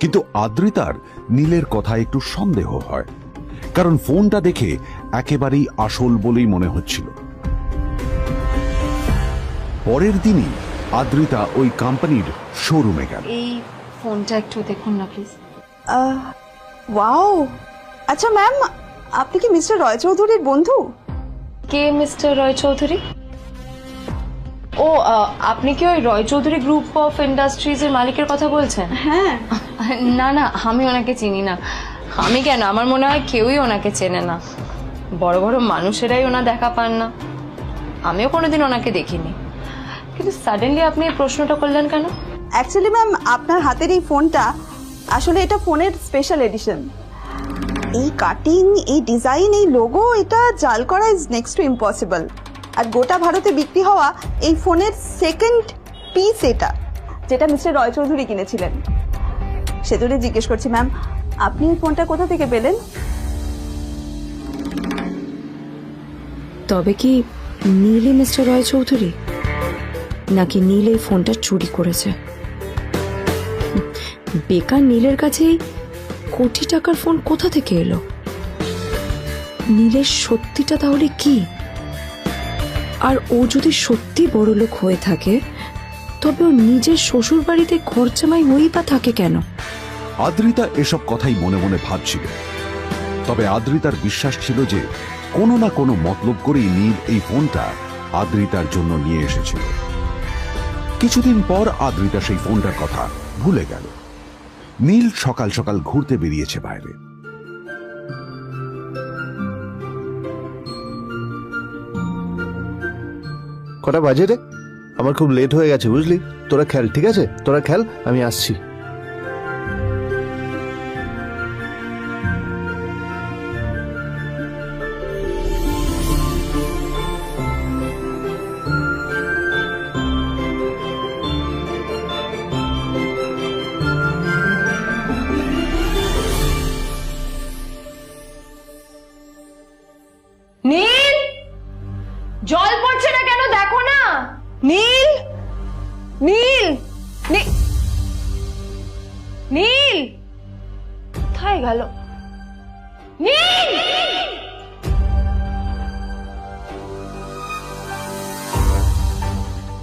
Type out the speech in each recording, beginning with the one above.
কিন্তু আদ্রিতার নীলের কথা একটু সন্দেহ হয়, কারণ ফোনটা দেখে একেবারেই আসল বলেই মনে হচ্ছিল। পরের দিনই আদ্রিতা ওই কোম্পানির শোরুমে গেল। এই ফোনটা একটু দেখুন না প্লিজ। ওয়াও, আচ্ছা ম্যাম, আপনি কি মিস্টার রয় চৌধুরীর বন্ধু? কে মিস্টার রয় চৌধুরী? ও, আপনি কি ওই রয় চৌধুরী গ্রুপ অফ ইন্ডাস্ট্রিজ এর মালিকের কথা বলছেন? হ্যাঁ। না না, আমি ওনাকে চিনি না। আমি কেন, আমার মনে হয় কেউই ওনাকে চেনে না। বড় বড় মানুষেরাই ওনা দেখা পান না। আমিও কোনোদিন ওনাকে দেখিনি, কিন্তু সাডেনলি আপনি এই প্রশ্নটা করলেন কেন? অ্যাকচুয়ালি ম্যাম, আপনার হাতের এই ফোনটা আসলে এটা ফোনের স্পেশাল এডিশন। এই কাটিং, এই ডিজাইন, এই লোগো, এটা জাল করা ইজ নেক্সট টু ইম্পসিবল। আর গোটা ভারতে বিক্রি হওয়া এই ফোনের সেকেন্ড পিস এটা, যেটা মিস্টার রয় চৌধুরী কিনেছিলেন। সেজন্য জিজ্ঞেস করছি ম্যাম, আপনি এই ফোনটা কোথা থেকে পেলেন? তবে কি নীলই মিস্টার রয় চৌধুরী, নাকি নীল এই ফোনটা চুরি করেছে? বেকার নীলের কাছে কোটি টাকার ফোন কোথা থেকে এলো? নীলের সত্যিটা তাহলে কি? আর ও যদি সত্যি বড়লোক হয়ে থাকে, তবে ও নিজের শ্বশুর বাড়িতে খরচামাই হয়েই বা থাকে কেন? আদ্রিতা এসব কথাই মনে মনে ভাবছিল। তবে আদ্রিতার বিশ্বাস ছিল যে কোনো না কোনো মতলব করেই নীল এই ফোনটা আদ্রিতার জন্য নিয়ে এসেছিল। কিছুদিন পর আদ্রিতা সেই ফোনটার কথা ভুলে গেল। নীল সকাল সকাল ঘুরতে বেরিয়েছে বাইরে। কটা বাজে রে? আমার খুব লেট হয়ে গেছে বুঝলি। তোরা খেল, ঠিক আছে? তোরা খেল, আমি আসছি। নীল, জল পড়ছে না কেন দেখো না। নীল, নীল, নীল কোথায় গেল? নীল,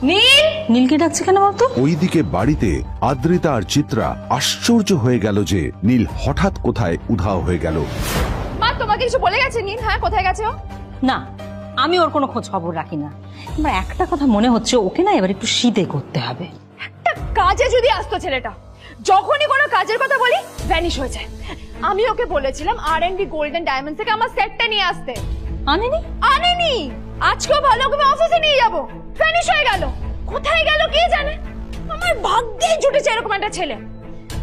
নীল, নীলকে ডাকছে কেন বলতো? ওইদিকে বাড়িতে আদ্রিতা আর চিত্রা আশ্চর্য হয়ে গেল যে নীল হঠাৎ কোথায় উধাও হয়ে গেল। মা তোমাকে কিছু বলে গেছে নীল? হ্যাঁ, কোথায় গেছে ও? না, আমি ওর কোনো খোঁজ খবর রাখি না। আমার একটা কথা মনে হচ্ছে, ওকে না এবার একটু শীতে করতে হবে। একটা কাজে যদি আসতো ছেলেটা, যখনই কোনো কাজের কথা বলি ভ্যানিশ হয়ে যায়। আমি ওকে বলেছিলাম R&D গোল্ডেন ডায়মন্ড থেকে আমার সেটটা নিয়ে আসতে, আনেনি। আনেনি। আজকেও ভালো করে অফিসে নিয়ে যাব, ভ্যানিশ হয়ে গেল। কোথায় গেল কে জানে। আমার ভাগ্যেই জুটেছে এরকম একটা ছেলে।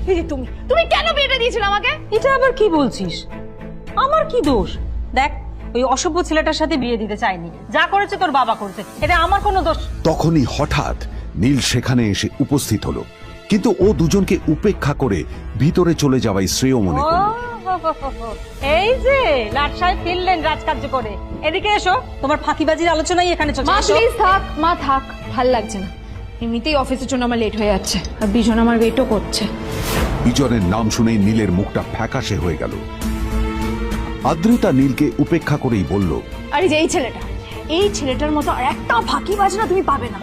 দিদি, তুমি কেন বিয়েটা দিয়েছিলে আমাকে? এটা আবার কি বলছিস? আমার কি দোষ? দেখ, ওই অসভ্য ছেলেটার সাথে বিয়ে দিতে চাইনি। যা করেছে তোর বাবা করেছে, এটা আমার কোনো দোষ। তখনই হঠাৎ নীল সেখানে এসে উপস্থিত হলো, কিন্তু ও দুজনকে উপেক্ষা করে ভিতরে চলে যাওয়াই শ্রেয় মনে করল। এই যে লাট সাহেব ফিরলেন রাজকার্য করে। এদিকে এসো, তোমার ফাঁকিবাজির আলোচনাই এখানে চলছে। মা প্লিজ থাক, মা থাক, ভাল লাগছে না। এমনিতেই অফিসের জন্য আমার লেট হয়ে যাচ্ছে, আর বিজন আমার ওয়েটও করছে। বিজনের নাম শুনেই নীলের মুখটা ফ্যাকাশে হয়ে গেল। আদ্রিতা নীলকে উপেক্ষা করেই বলল, আরে যে এই ছেলেটার মতো আর একটা ফাঁকিবাজ না তুমি পাবে না।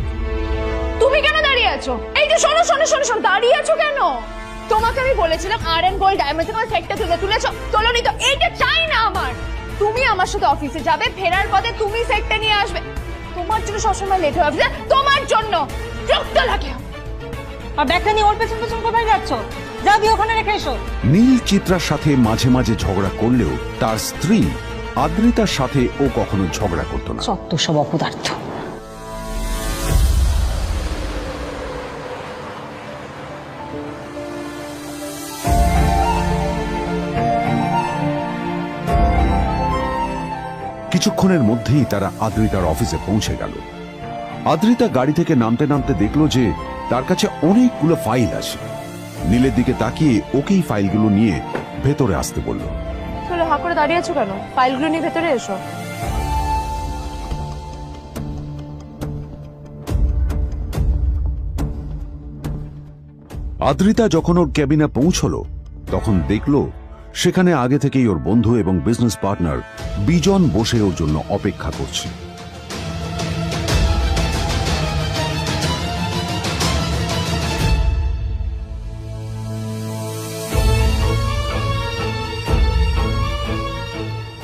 তুমি কেন দাঁড়িয়ে আছো? এই যে শোনো শোনো শোনো শোনো, দাঁড়িয়ে আছো কেন? তোমাকে আমি বলেছিলাম R&D গোল্ড ডায়মন্ড থেকে আমার সেটটা তুলেছো, তোলোনি তো। এইটা চাই না আমার। তুমি আমার সাথে অফিসে যাবে, ফেরার পথে তুমি সেটটা নিয়ে আসবে। তোমার জন্য সবসময় লেট হয়ে যাবে, তোমার জন্য বিরক্ত লাগে। আর ব্যাগটা নিয়ে ওর পেছন পেছন কোথায় যাচ্ছ? যা দিয়ে ওখানে রেখে এসো। নীল চিত্রার সাথে মাঝে মাঝে ঝগড়া করলেও তার স্ত্রী আদ্রিতার সাথে ও কখনো ঝগড়া করত না। সত্য সব অপদার্থ। কিছুক্ষণের মধ্যেই তারা আদ্রিতার অফিসে পৌঁছে গেল। আদ্রিতা গাড়ি থেকে নামতে নামতে দেখলো যে তার কাছে অনেকগুলো ফাইল আছে। নীলের দিকে তাকিয়ে ওকেই ফাইলগুলো নিয়ে ভেতরে আসতে বলল। চলো, হা করে দাঁড়িয়ে আছো কেন? ফাইলগুলো নিয়ে ভেতরে এসো। আদ্রিতা যখন ওর ক্যাবিনে পৌঁছলো তখন দেখলো সেখানে আগে থেকেই ওর বন্ধু এবং বিজনেস পার্টনার বিজন বসে ওর জন্য অপেক্ষা করছে।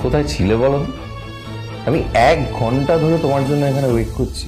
কোথায় ছিলে বলো? আমি 1 ঘন্টা ধরে তোমার জন্য এখানে ওয়েট করছি।